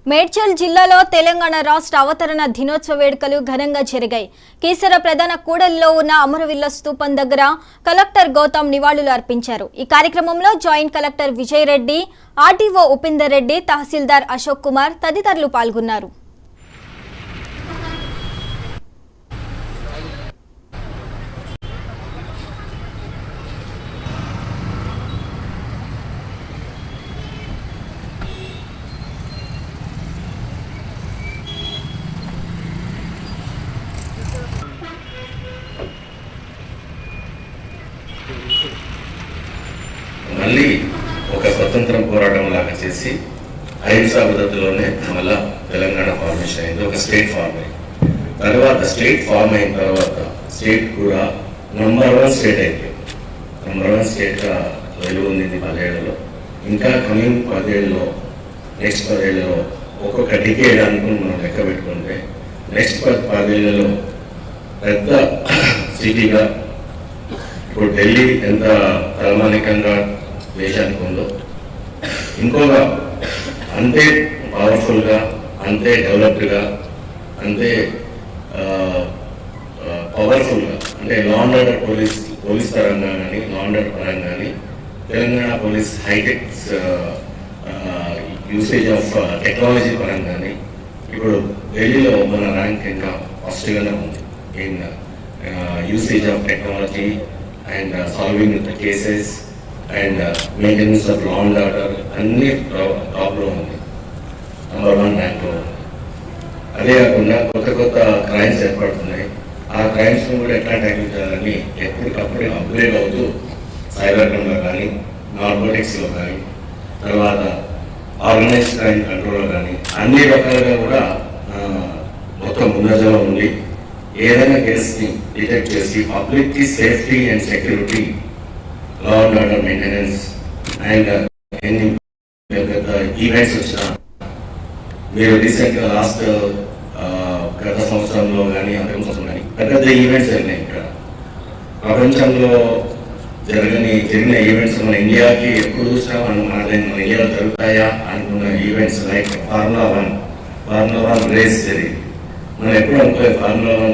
మేడ్చల్ జిల్లాలో తెలంగాణ రాష్ట్ర అవతరణ దినోత్సవ వేడుకలు ఘనంగా జరిగాయి. కీసర ప్రధాన కూడలిలో ఉన్న అమరవీరుల స్తూపం దగ్గర కలెక్టర్ గౌతమ్ నివాళులు అర్పించారు. ఈ కార్యక్రమంలో joint collector Vijay Reddy, RDO Upender Reddy, తహసీల్దార్ అశోక్ కుమార్ తదితరులు పాల్గొన్నారు. మళ్ళీ ఒక స్వతంత్ర పోరాటం లాగా చేసి అహింసా పద్ధతిలోనే మళ్ళా తెలంగాణ ఫార్మేషన్ అయింది. ఒక స్టేట్ ఫార్మ్ అయింది. తర్వాత స్టేట్ ఫార్మ్ అయిన తర్వాత స్టేట్ కూడా నంబర్ 1 స్టేట్ అయిపోయింది. నంబర్ 1 స్టేట్గా వెలుగుంది 10 ఏళ్లలో. ఇంకా కమింగ్ 10 ఏళ్ళలో, నెక్స్ట్ 10 ఏళ్ళలో ఒక్కొక్క డికేడ్ అనుకుని మనం లెక్క పెట్టుకుంటే నెక్స్ట్ 10 ఏళ్లలో పెద్ద సిటీగా ఇప్పుడు ఢిల్లీ ఎంత తలమానికంగా దేశానికి ఉందో, ఇంకొక అంతే పవర్ఫుల్గా, అంతే డెవలప్డ్గా, అంతే పవర్ఫుల్గా, అంటే లా అండ్ ఆర్డర్ పోలీస్ పరంగా కానీ, లా అండ్ ఆర్డర్ పరంగా కానీ Telangana police HITEX usage of technology పరంగా కానీ ఇప్పుడు ఢిల్లీలో మన ర్యాంక్ ఇంకా ఫస్ట్గానే ఉంది in usage of technology and solving the cases and maintenance of law and order అన్ని టాప్లో ఉంది, నంబర్ 1 ర్యాంక్లో ఉంది. అదే కాకుండా కొత్త క్రైమ్స్ ఏర్పడుతున్నాయి. ఆ క్రైమ్స్ను కూడా ఎట్లా ట్యాకిల్ చేయాలని ఎప్పటికప్పుడు అప్గ్రేడ్ అవుతూ సైబర్ క్రైమ్లో కానీ, నార్కోటిక్స్లో కానీ, తర్వాత ఆర్గనైజ్డ్ క్రైమ్ కంట్రోల్లో కానీ అన్ని రకాలుగా కూడా మొత్తం ముందజలో ఉండి ఏదైనా కేసుని డిటెక్ట్ చేసి పబ్లిక్కి safety and security, law and order maintenance and ఎన్ని పెద్ద ఈవెంట్స్ వచ్చినా, మీరు రీసెంట్గా లాస్ట్ గత సంవత్సరంలో కానీ అంతకు సంవత్సరం కానీ పెద్ద ఈవెంట్స్ జరిగినాయి. ఇక్కడ ప్రపంచంలో జరిగిన ఈవెంట్స్ మన ఇండియాకి ఎప్పుడు చూసినా మన ఇండియాలో జరుగుతాయా అనుకున్న ఈవెంట్స్ లైక్ ఫార్ములా 1 రేస్ జరిగింది. మనం ఎప్పుడు అనుకోలేదు ఫార్ములా 1